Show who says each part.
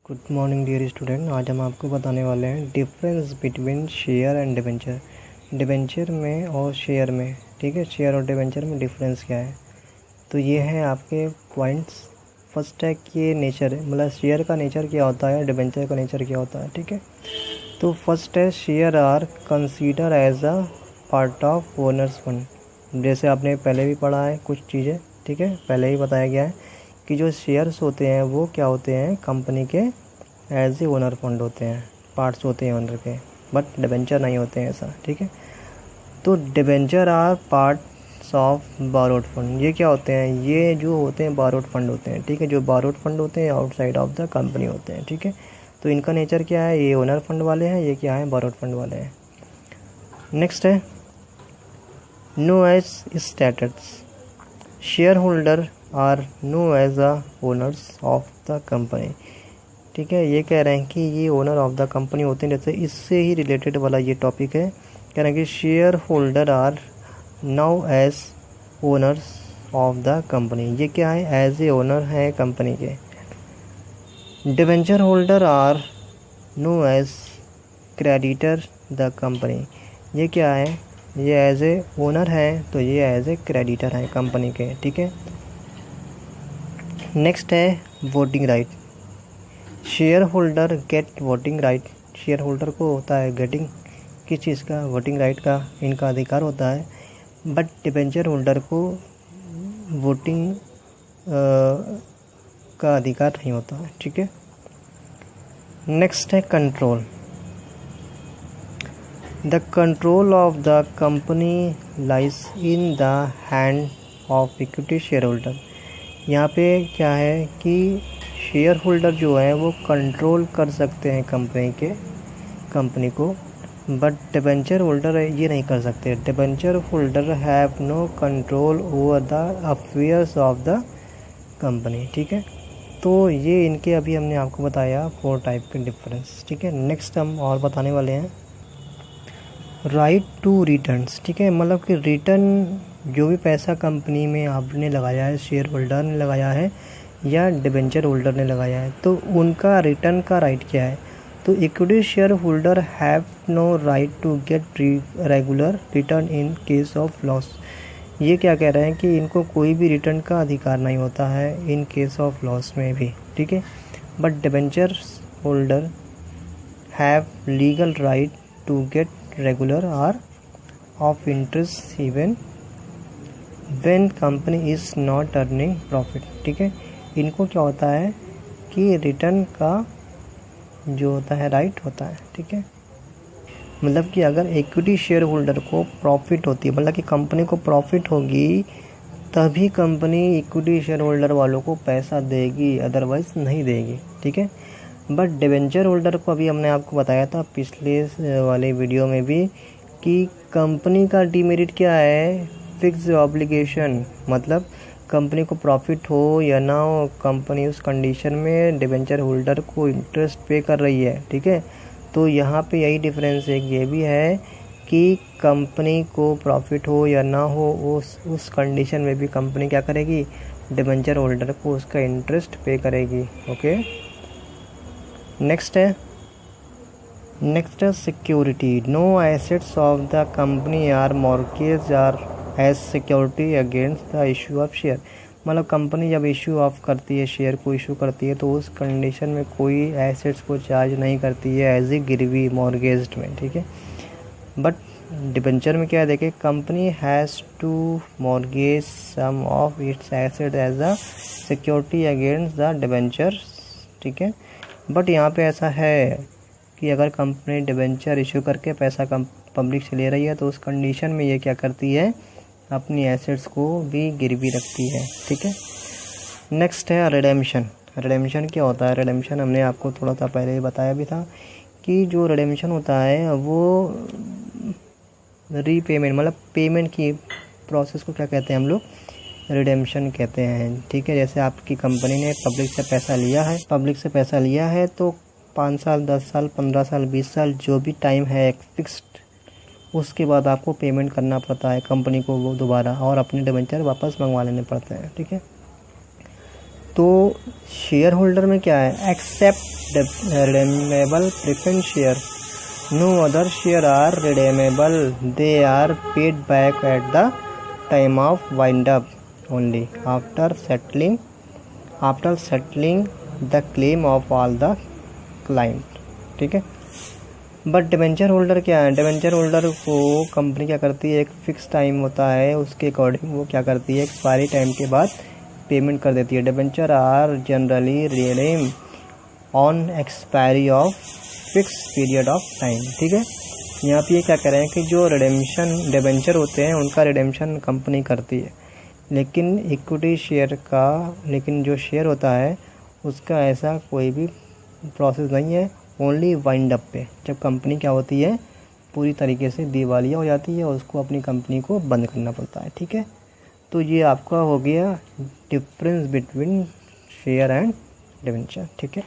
Speaker 1: Good morning dear student. आज हम आपको बताने वाले हैं difference between share and debenture. Debenture में और शेयर में, ठीक है, शेयर और डिबेंचर में डिफरेंस क्या है। तो ये हैं आपके पॉइंट्स। फर्स्ट है कि ये नेचर है, मतलब शेयर का नेचर क्या होता है, डिबेंचर का नेचर क्या होता है, ठीक है। तो फर्स्ट है share are consider as a part of owners fund. जैसे आपने पहले भी पढ़ा है कुछ चीज़ें, ठीक है, पहले ही बताया गया है कि जो शेयर्स होते हैं वो क्या होते हैं, कंपनी के एज ए ओनर फंड होते हैं, पार्ट्स होते हैं ओनर के, बट डिबेंचर नहीं होते हैं ऐसा, ठीक है। तो debenture are parts of borrowed fund. ये क्या होते हैं, ये जो होते हैं बारोड फंड होते हैं, ठीक है। जो बारोड फंड होते हैं आउटसाइड ऑफ द कंपनी होते हैं, ठीक है। तो इनका नेचर क्या है, ये ओनर फंड वाले हैं, ये क्या है, बारोड फंड वाले हैं। नेक्स्ट है known as status. Share holder are known as a owners of the company, ठीक है। ये कह रहे हैं कि ये ओनर ऑफ द कंपनी होते हैं। जैसे इससे ही रिलेटेड वाला ये टॉपिक है, कह रहे हैं कि share holder are known as owners of the company. ये क्या है, एज ए ओनर है कंपनी के। Debenture holder are known as creditor the company. ये क्या है, ये एज ए ओनर है, तो ये एज ए क्रेडिटर है कंपनी के, ठीक है। नेक्स्ट है voting right. Share holder get voting right. Share holder को होता है गेटिंग किस चीज़ का, वोटिंग राइट का, इनका अधिकार होता है। बट डिबेंचर होल्डर को वोटिंग का अधिकार नहीं होता है, ठीक है। नेक्स्ट है control. The control of the company lies in the hand of equity share holder. यहाँ पे क्या है कि शेयर होल्डर जो है वो कंट्रोल कर सकते हैं कंपनी को, बट डिबेंचर होल्डर ये नहीं कर सकते। Debenture holder have no control over the affairs of the company, ठीक है। तो ये इनके अभी हमने आपको बताया 4 टाइप के डिफरेंस, ठीक है। नेक्स्ट हम और बताने वाले हैं राइट टू रिटर्न्स, ठीक है। मतलब कि रिटर्न, जो भी पैसा कंपनी में आपने लगाया है, शेयर होल्डर ने लगाया है या डिबेंचर होल्डर ने लगाया है, तो उनका रिटर्न का राइट क्या है। तो equity share holder have no right to get regular return in case of loss. ये क्या कह रहे हैं कि इनको कोई भी रिटर्न का अधिकार नहीं होता है इन केस ऑफ लॉस में भी, ठीक है। But debenture holder have legal right to get regular rate of interest even when company is not earning profit, ठीक है। इनको क्या होता है कि रिटर्न का जो होता है राइट होता है, ठीक है। मतलब कि अगर इक्विटी शेयर होल्डर को प्रॉफिट होती है, मतलब कि कंपनी को प्रॉफिट होगी, तभी कंपनी इक्विटी शेयर होल्डर वालों को पैसा देगी, अदरवाइज नहीं देगी, ठीक है। बट डिबेंचर होल्डर को अभी हमने आपको बताया था पिछले वाले वीडियो में भी कि कंपनी का डीमेरिट क्या है, फिक्स ऑब्लिगेशन। मतलब कंपनी को प्रॉफिट हो या ना हो, कंपनी उस कंडीशन में डिबेंचर होल्डर को इंटरेस्ट पे कर रही है, ठीक है। तो यहाँ पे यही डिफरेंस है, ये भी है कि कंपनी को प्रॉफिट हो या ना हो, उस कंडीशन में भी कंपनी क्या करेगी, डिबेंचर होल्डर को उसका इंटरेस्ट पे करेगी, ओके। नेक्स्ट है security. No assets of the company are mortgage are as security against the issue of share. मतलब कंपनी जब इशू ऑफ करती है, शेयर को इशू करती है, तो उस कंडीशन में कोई एसेट्स को चार्ज नहीं करती है एज ए गिरवी मॉर्गेज्ड में, ठीक है। बट डिबेंचर में क्या है, देखिए, company has to mortgage some of its asset as a security against the debenture, ठीक है। बट यहाँ पे ऐसा है कि अगर कंपनी डिबेंचर इशू करके पैसा पब्लिक से ले रही है, तो उस कंडीशन में ये क्या करती है, अपनी एसेट्स को भी गिरवी रखती है, ठीक है। नेक्स्ट है रिडेम्पशन। रिडेम्पशन क्या होता है, रिडेम्पशन हमने आपको थोड़ा सा पहले ही बताया भी था कि जो रिडेम्पशन होता है वो रीपेमेंट, मतलब पेमेंट की प्रोसेस को क्या कहते हैं हम लोग, रिडेम्पशन कहते हैं, ठीक है। जैसे आपकी कंपनी ने पब्लिक से पैसा लिया है, तो 5 साल, 10 साल, 15 साल, 20 साल, जो भी टाइम है फिक्स्ड, उसके बाद आपको पेमेंट करना पड़ता है कंपनी को वो दोबारा, और अपने डिबेंचर वापस मंगवा लेने पड़ते हैं, ठीक है। तो शेयर होल्डर में क्या है, except redeemable preference share, no other share are redeemable, they are paid back at the time of wind up only after settling the claim of all the client. ठीक है। बट डिबेंचर होल्डर क्या है, debenture holder को company क्या करती है, एक fix time होता है उसके अकॉर्डिंग वो क्या करती है, एक्सपायरी टाइम के बाद पेमेंट कर देती है। Debenture are generally redeem on expiry of fix period of time. ठीक है। यहाँ पे ये क्या कह रहे हैं कि जो रिडेम्पशन डिबेंचर होते हैं उनका रिडेम्पशन कंपनी करती है, लेकिन इक्विटी शेयर का, लेकिन जो शेयर होता है उसका ऐसा कोई भी प्रोसेस नहीं है, ओनली वाइंड अप पे, जब कंपनी क्या होती है पूरी तरीके से दिवालिया हो जाती है और उसको अपनी कंपनी को बंद करना पड़ता है। ठीक है। तो ये आपका हो गया difference between share and debenture. ठीक है।